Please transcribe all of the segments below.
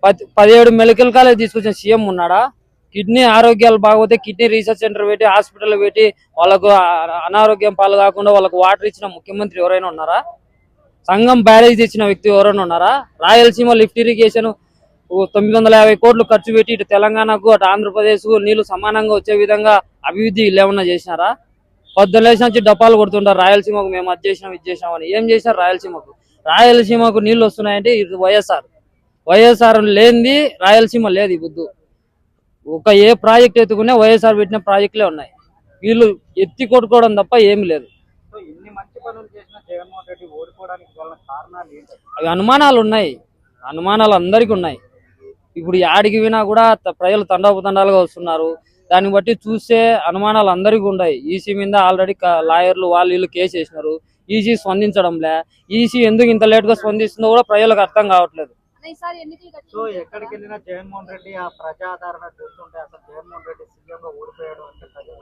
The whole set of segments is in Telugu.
17 మెడికల్ కాలేజ్ తీసుకొచ్చిన సీఎం ఉన్నాడా? కిడ్నీ ఆరోగ్యాలు బాగోతే కిడ్నీ రీసెర్చ్ సెంటర్ పెట్టి హాస్పిటల్ పెట్టి వాళ్ళకు అనారోగ్యం పాలు కాకుండా వాళ్ళకు వాటర్ ఇచ్చిన ముఖ్యమంత్రి ఎవరైనా ఉన్నారా? సంఘం బ్యారేజ్ ఇచ్చిన వ్యక్తి ఎవరైనా ఉన్నారా? రాయలసీమ లిఫ్ట్ ఇరిగేషన్ 950 కోట్లు ఖర్చు పెట్టి ఇటు తెలంగాణకు అటు ఆంధ్రప్రదేశ్ నీళ్లు సమానంగా వచ్చే విధంగా అభివృద్ధి ఏమన్నా చేసినారా? పొద్దులేసి నుంచి డప్పాలు కొడుతుంటారు రాయలసీమకు మేము అది చేసినాం ఇది చేసినామని. ఏం చేశారు రాయలసీమకు నీళ్లు వస్తున్నాయంటే ఇది వైఎస్ఆర్ లేనిది రాయలసీమ లేదు. ఈ బుద్ధు ఏ ప్రాజెక్ట్ ఎత్తుకునే వైఎస్ఆర్ పెట్టిన ప్రాజెక్టులే ఉన్నాయి. వీళ్ళు ఎత్తి కొట్టుకోవడం తప్ప ఏమి లేదు. అవి అనుమానాలు అందరికీ ఉన్నాయి. ఇప్పుడు యాడికి వినా కూడా ప్రజలు తండాలుగా వస్తున్నారు. దాన్ని బట్టి చూస్తే అనుమానాలు అందరికీ ఉన్నాయి. ఈసీ మీద ఆల్రెడీ లాయర్లు వీళ్ళు కేసు వేసినారు. ఈసీ స్పందించడంలే. ఈసీ ఎందుకు ఇంత లేట్ గా స్పందిస్తుందో కూడా ప్రజలకు అర్థం కావట్లేదు. సో ఎక్కడికి వెళ్ళినా జగన్మోహన్ రెడ్డి ఆ ప్రజాదరణ చూస్తుంటే అసలు జగన్మోహన్ రెడ్డి సీఎంగా ఓడిపోయాడు అంటే ప్రజలు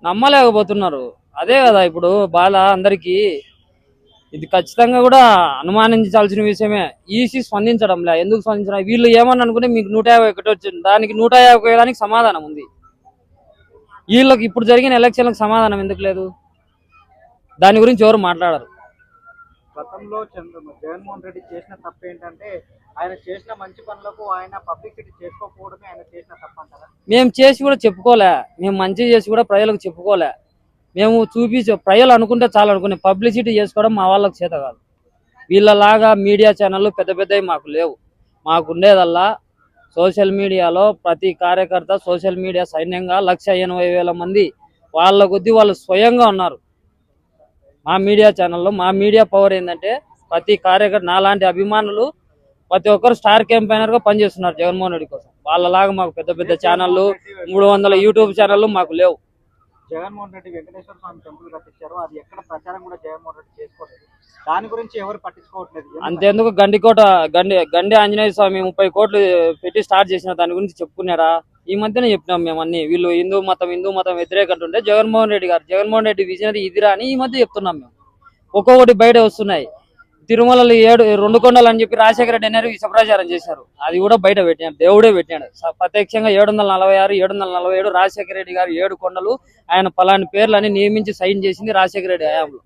నమ్మలేకపోతున్నారు. అదే కదా ఇప్పుడు బాధ అందరికీ. ఇది ఖచ్చితంగా కూడా అనుమానించాల్సిన విషయమే. ఈసీ స్పందించడంలే. ఎందుకు స్పందించడం? వీళ్ళు ఏమని అనుకుంటే మీకు 151 వచ్చింది, దానికి 151 దానికి సమాధానం ఉంది. వీళ్ళకి ఇప్పుడు జరిగిన ఎలక్షన్లకు సమాధానం ఎందుకు లేదు? దాని గురించి ఎవరు మాట్లాడరు. గతంలో జగన్మోహన్ రెడ్డి చేసిన తప్పు ఏంటంటే ఆయన చేసిన మంచి పనులకు ఆయన పబ్లిసిటీ చేసుకోకపోవడమే ఆయన చేసిన తప్పు అంటారా? మేము చేసి కూడా చెప్పుకోలే. మేము మంచి చేసి కూడా ప్రజలకు చెప్పుకోలే. మేము ప్రజలు అనుకుంటే చాలా అనుకునే పబ్లిసిటీ చేసుకోవడం మా వాళ్ళకి చేత కాదు. వీళ్ళలాగా మీడియా ఛానళ్ళు పెద్దవి మాకు లేవు. మాకుండేదల్లా సోషల్ మీడియాలో ప్రతి కార్యకర్త సోషల్ మీడియా సైన్యంగా 1,80,000 మంది వాళ్ళ కొద్దీ వాళ్ళు స్వయంగా ఉన్నారు. మా మీడియా ఛానల్లో మా మీడియా పవర్ ఏంటంటే ప్రతి కార్యకర్త నాలాంటి అభిమానులు ప్రతి ఒక్కరు స్టార్ క్యాంపెయినర్ గా పనిచేస్తున్నారు జగన్మోహన్ రెడ్డి కోసం. వాళ్ళలాగా మాకు పెద్ద ఛానళ్ళు 300 యూట్యూబ్ ఛానళ్ళు మాకు లేవు. జగన్మోహన్ రెడ్డి వెంకటేశ్వర స్వామి టెంపుల్ కట్టించారు. అది ఎక్కడ ప్రచారం కూడా జగన్మోహన్ రెడ్డి చేసుకోలేదు. దాని గురించి ఎవరు పట్టించుకోవట్లేదు. అంతేందుకు గండి ఆంజనేయ స్వామి 30 కోట్లు పెట్టి స్టార్ట్ చేసిన దాని గురించి చెప్పుకున్నారా? ఈ మధ్యనే చెప్పినాం మేము అన్ని. వీళ్ళు హిందూ మతం వ్యతిరేకంటుంటే జగన్మోహన్ రెడ్డి విజనరీ ఇదిరా అని ఈ మధ్య చెప్తున్నాం మేము. ఒక్కొక్కటి బయట వస్తున్నాయి. తిరుమలలో 2 కొండలు అని చెప్పి రాజశేఖర రెడ్డి అనేది విషప్రచారం చేశారు. అది కూడా బయట పెట్టినాడు, దేవుడే పెట్టినాడు. ప్రత్యక్షంగా 746, 747 రాజశేఖర రెడ్డి గారు 7 కొండలు ఆయన పలాని పేర్లని నియమించి సైన్ చేసింది రాజశేఖర రెడ్డి హయాంలో.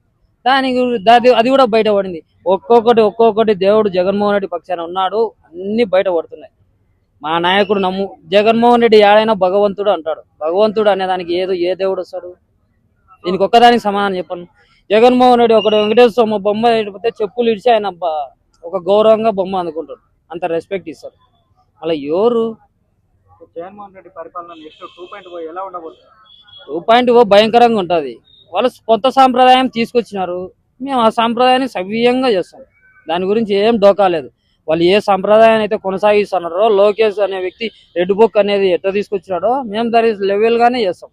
అది కూడా బయట పడింది. ఒక్కొక్కటి దేవుడు జగన్మోహన్ రెడ్డి పక్షాన ఉన్నాడు. అన్ని బయట పడుతున్నాయి. మా నాయకుడు జగన్మోహన్ రెడ్డి ఏడైనా భగవంతుడు అంటాడు. భగవంతుడు అనే దానికి ఏ దేవుడు వస్తాడు? దీనికి ఒక్కదానికి సమాధానం చెప్పను. జగన్మోహన్ రెడ్డి ఒకటి వెంకటేశ్వర స్వామి బొమ్మ లేకపోతే చెప్పులు ఇడిచి ఆయన ఒక గౌరవంగా బొమ్మ అందుకుంటాడు. అంత రెస్పెక్ట్ ఇస్తారు. అలా ఎవరు? జగన్మోహన్ రెడ్డి పరిపాలన నెక్స్ట్ 2.0 ఎలా ఉండబోతుంది? 2.0 భయంకరంగా ఉంటుంది. వాళ్ళు కొత్త సాంప్రదాయం తీసుకొచ్చినారు. మేము ఆ సాంప్రదాయాన్ని సవ్యంగా చేస్తాం. దాని గురించి ఏం డోకాలేదు. వాళ్ళు ఏ సంప్రదాయాన్ని అయితే కొనసాగిస్తున్నారో, లోకేష్ అనే వ్యక్తి రెడ్ బుక్ అనేది ఎట్లా తీసుకొచ్చినాడో మేము దాని లెవెల్ గానే చేస్తాం.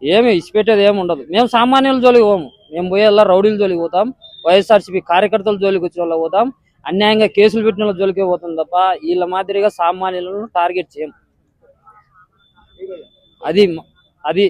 ఏమి ఇచ్చిపెట్టేది ఏమి ఉండదు. మేము సామాన్యుల జోలికి పోము. మేము పోయేలా రౌడీల జోలికి పోతాం. వైఎస్ఆర్సీపీ కార్యకర్తల జోలికి వచ్చిన వాళ్ళకి పోతాం. అన్యాయంగా కేసులు పెట్టిన వాళ్ళ జోలికే పోతాం తప్ప వీళ్ళ మాదిరిగా సామాన్యులను టార్గెట్ చేయం. అది